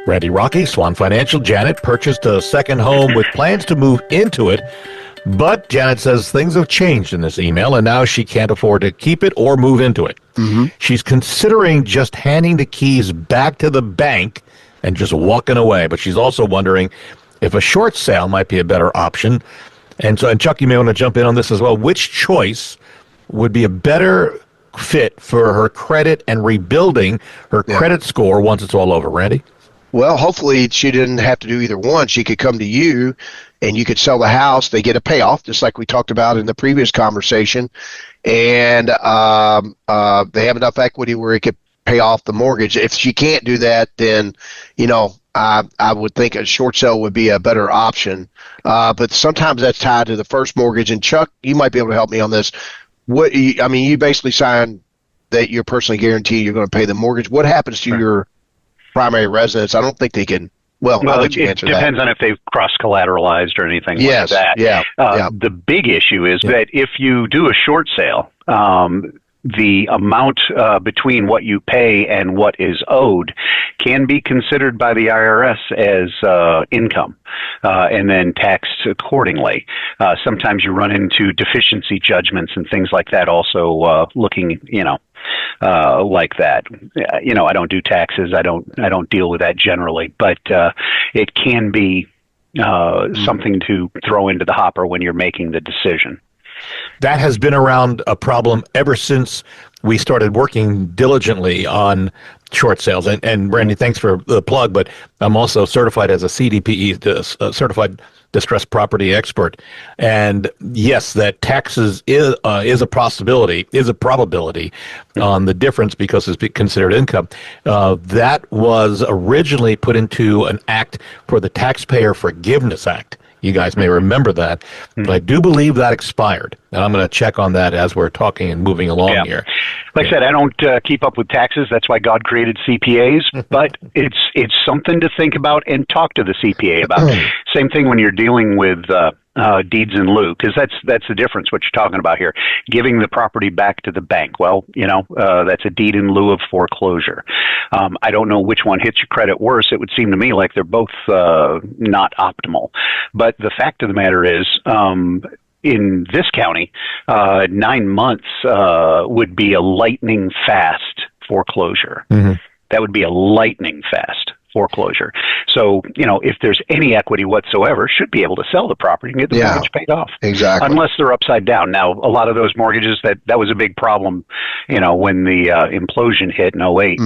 Randy Rocky, Swan Financial. Janet purchased a second home with plans to move into it, but Janet says things have changed in this email, and now she can't afford to keep it or move into it. She's considering just handing the keys back to the bank and just walking away, but she's also wondering if a short sale might be a better option. And Chuck, you may want to jump in on this as well. Which choice would be a better fit for her credit and rebuilding her credit score once it's all over, Randy? Well, hopefully she didn't have to do either one. She could come to you and you could sell the house. They get a payoff, just like we talked about in the previous conversation. And they have enough equity where it could pay off the mortgage. If she can't do that, then, I would think a short sale would be a better option. But sometimes that's tied to the first mortgage. And Chuck, you might be able to help me on this. You basically sign that you're personally guaranteed you're going to pay the mortgage. What happens to your primary residence? I don't think they can. Well, I'll let you answer that. It depends on if they've cross-collateralized or anything like that. The big issue is that if you do a short sale, the amount between what you pay and what is owed can be considered by the IRS as income and then taxed accordingly. Sometimes you run into deficiency judgments and things like that also looking, like that. I don't do taxes. I don't deal with that generally, but it can be something to throw into the hopper when you're making the decision. That has been around a problem ever since we started working diligently on short sales. And Randy, thanks for the plug, but I'm also certified as a CDPE, certified distressed property expert. And yes, that taxes is a possibility, is a probability on the difference because it's considered income. That was originally put into an act for the Taxpayer Forgiveness Act. You guys may remember that, but I do believe that expired, and I'm going to check on that as we're talking and moving along here. Like I said, I don't keep up with taxes. That's why God created CPAs, but it's something to think about and talk to the CPA about. Same thing when you're dealing with deeds in lieu, because that's the difference, what you're talking about here. Giving the property back to the bank. Well, that's a deed in lieu of foreclosure. I don't know which one hits your credit worse. It would seem to me like they're both not optimal. But the fact of the matter is, in this county, 9 months would be a lightning fast foreclosure. That would be a lightning fast foreclosure. So, if there's any equity whatsoever, should be able to sell the property and get the mortgage paid off. Exactly. Unless they're upside down. Now, a lot of those mortgages, that was a big problem, when the implosion hit in 08,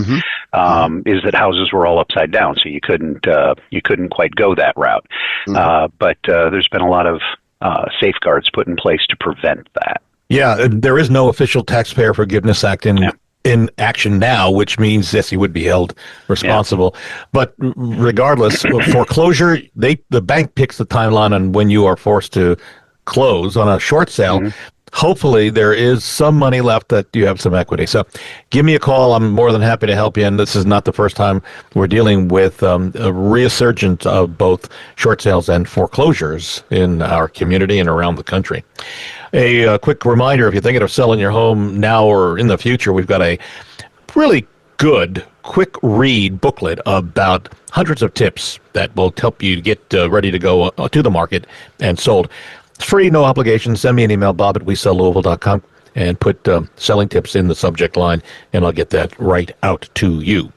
is that houses were all upside down. So you couldn't quite go that route. But there's been a lot of safeguards put in place to prevent that. Yeah, there is no official Taxpayer Forgiveness Act in action now, which means, yes, he would be held responsible. But regardless, foreclosure, the bank picks the timeline on when you are forced to close on a short sale. Hopefully there is some money left that you have some equity. So give me a call. I'm more than happy to help you. And this is not the first time we're dealing with a resurgence of both short sales and foreclosures in our community and around the country. A quick reminder, if you're thinking of selling your home now or in the future, we've got a really good quick read booklet about hundreds of tips that will help you get ready to go to the market and sold. It's free, no obligation. Send me an email, bob@wesellouisville.com, and put selling tips in the subject line, and I'll get that right out to you.